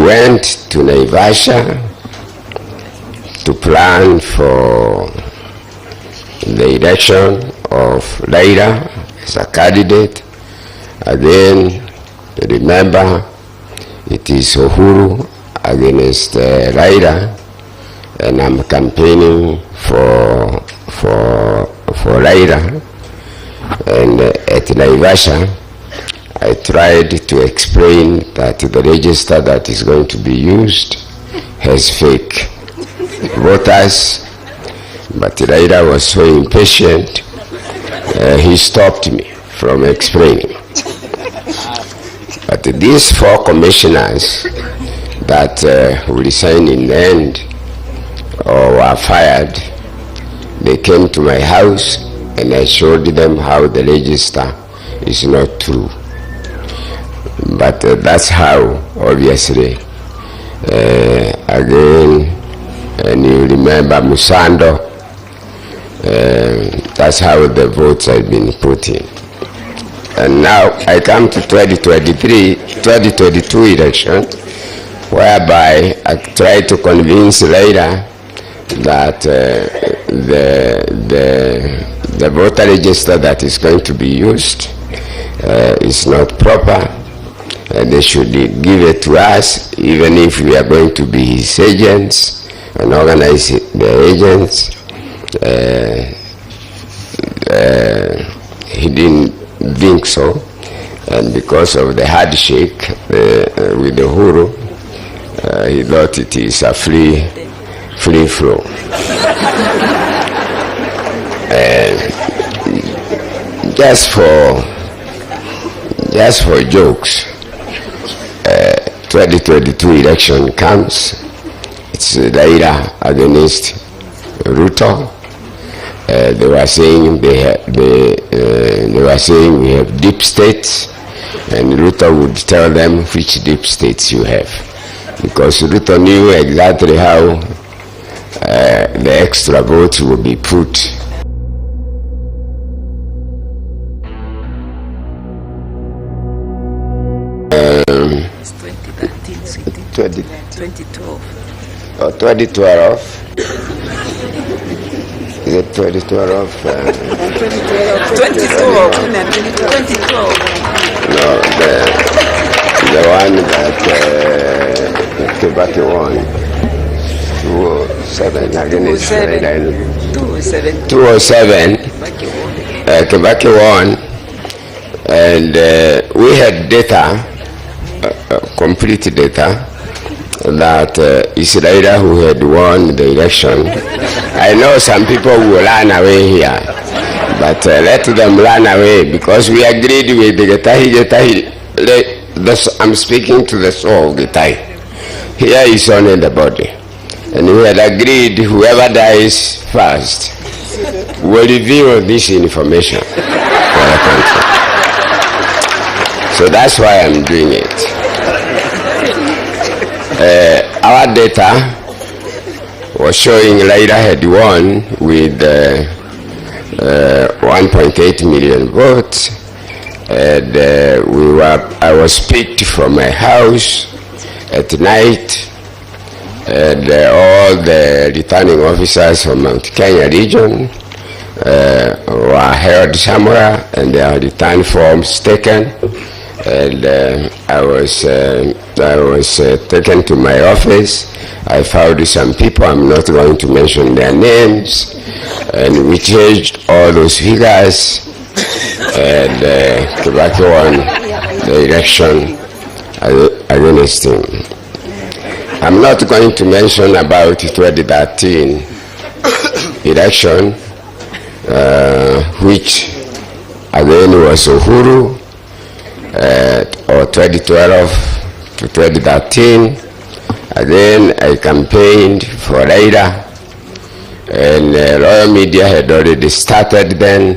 went to Naivasha to plan for the election of RAILA as a candidate. Again, remember, it is Uhuru against RAILA, and I'm campaigning for RAILA. And at Naivasha, I tried to explain that the register that is going to be used has fake voters, but RAILA was so impatient, he stopped me from explaining. But these 4 commissioners that will resign in the end or were fired, they came to my house and I showed them how the register is not true. But that's how, obviously, again, and you remember MSANDO, that's how the votes have been put in. And now I come to 2022 election, whereby I try to convince RAILA that the voter register that is going to be used is not proper. They should give it to us, even if we are going to be his agents and organize the agents. He didn't think so, and because of the handshake with Uhuru, he thought it is a free flow. Just for jokes, 2022 election comes. It's RAILA against Ruto. They were saying we have deep states, and Ruto would tell them which deep states you have, because Ruto knew exactly how the extra votes will be put. It's 2012. Oh, 2012. Is it 2012? 2012. No, the one that Kibaki won. 207 against 207. Kibaki won, and we had data, complete data, that it's RAILA who had won the election. I know some people will run away here, but let them run away, because we agreed with the Getahi. I'm speaking to the soul of Getahi. Here is only the body. And we had agreed whoever dies first will reveal this information for the country. So that's why I'm doing it. Our data was showing RAILA had won with 1.8 million votes, and I was picked from my house at night, and all the returning officers from Mount Kenya region were held somewhere, and their return forms taken. And I was taken to my office. I found some people, I'm not going to mention their names, and we changed all those figures, and Kibaki won the election against him. I'm not going to mention about 2013 election, which again was Uhuru, or 2012 to 2013. Again, I campaigned for RAILA, and Royal Media had already started then,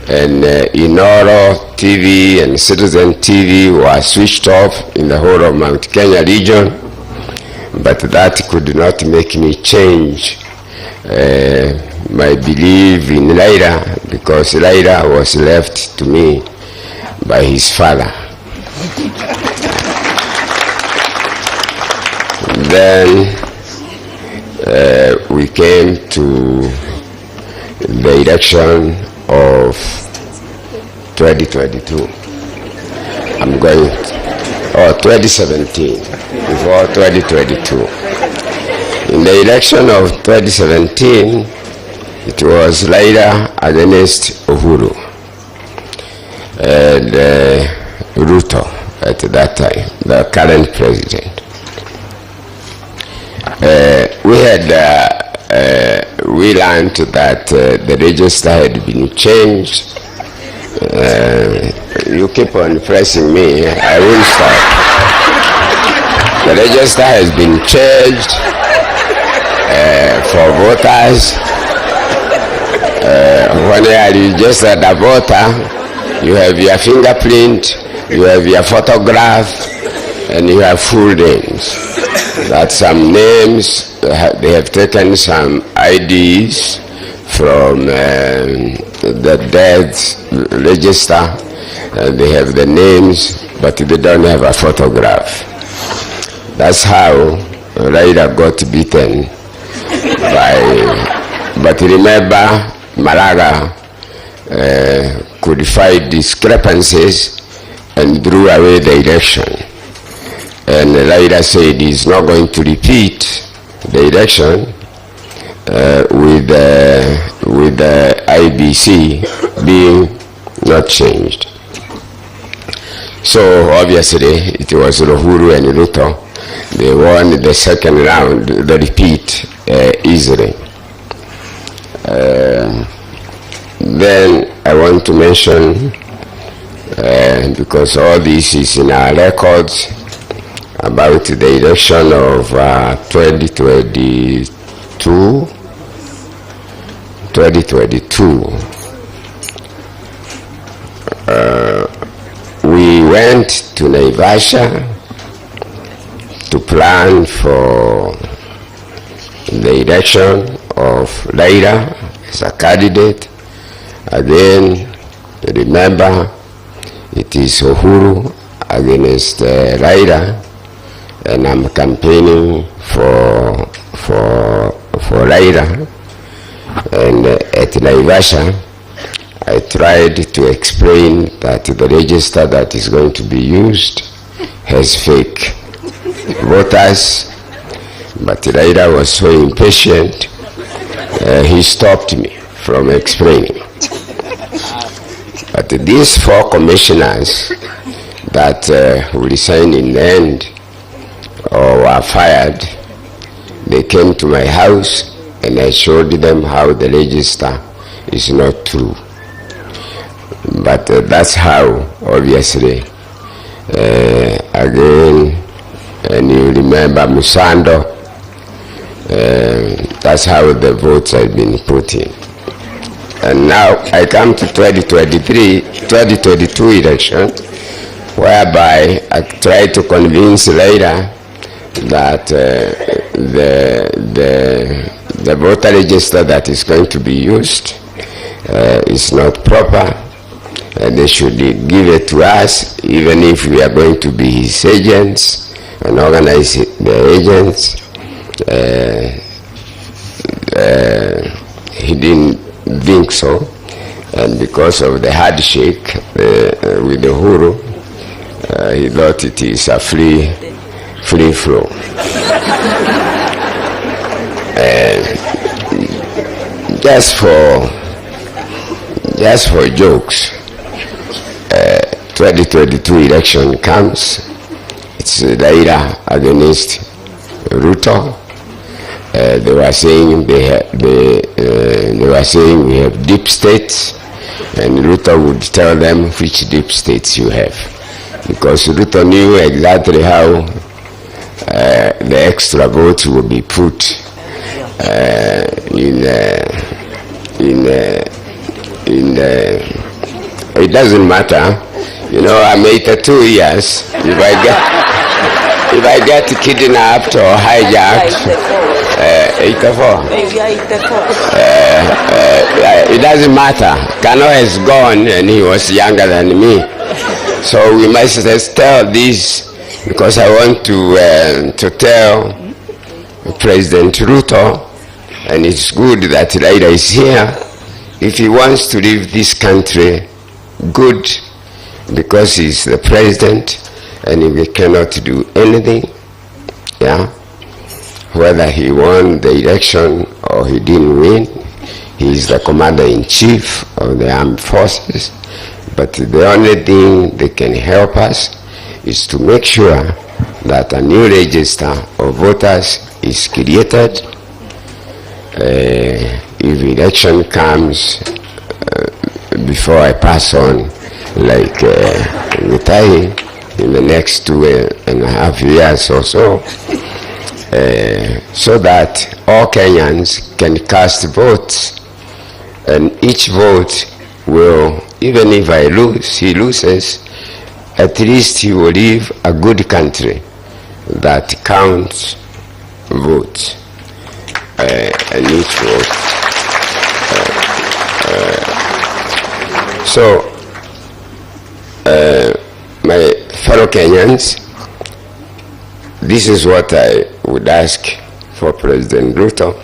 and Inoro TV and Citizen TV were switched off in the whole of Mount Kenya region, but that could not make me change my belief in RAILA, because RAILA was left to me by his father. Then we came to the election of 2022. I'm going, 2017, before 2022. In the election of 2017, it was RAILA against Uhuru and Ruto at that time, the current president. We learned that the register had been changed. You keep on pressing me, I won't stop. The register has been changed for voters. When you are registered a voter, you have your fingerprint, you have your photograph, and you have full names. That some names, they have taken some IDs from the death register. They have the names, but they don't have a photograph. That's how RAILA got beaten but remember, Malaga codified discrepancies and drew away the election. And RAILA said he's not going to repeat the election with the IEBC being not changed. So obviously it was Uhuru and Ruto. They won the second round, the repeat, easily. Then I want to mention, because all this is in our records, about the election of 2022. We went to Naivasha to plan for the election of RAILA as a candidate. Again, remember, it is Uhuru against RAILA, and I'm campaigning for RAILA. And at Naivasha, I tried to explain that the register that is going to be used has fake voters, but RAILA was so impatient, he stopped me from explaining. But these 4 commissioners that who resigned in the end or were fired, they came to my house and I showed them how the register is not true. But that's how, obviously, again, and you remember MSANDO, that's how the votes have been put in. And now I come to 2022 election, whereby I try to convince RAILA that the voter register that is going to be used is not proper. They should give it to us, even if we are going to be his agents and organize the agents. He didn't think so, and because of the handshake with the Uhuru, he thought it is a free flow. Just for jokes, 2022 election comes. It's RAILA against Ruto. They were saying we have deep states, and Ruto would tell them which deep states you have, because Ruto knew exactly how the extra votes will be put it doesn't matter. You know, I'm 82 years. If I get kidnapped or hijacked, 84. It doesn't matter. Kano has gone and he was younger than me. So we must just tell this, because I want to tell President Ruto, and it's good that RAILA is here. If he wants to leave this country, good, because he's the president and we cannot do anything. Yeah, whether he won the election or he didn't win, he's the commander-in-chief of the armed forces. But the only thing that can help us is to make sure that a new register of voters is created. If election comes before I pass on, like retiring in the next 2.5 years or so, so that all Kenyans can cast votes, and each vote will, even if I lose, he loses, at least he will leave a good country that counts votes, and each vote. So, my fellow Kenyans, this is what I would ask for President Ruto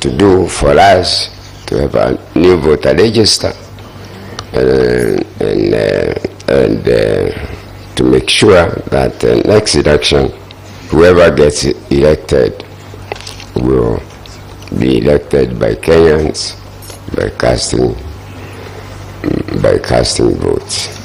to do for us, to have a new voter register, and to make sure that the next election, whoever gets elected will be elected by Kenyans by casting votes.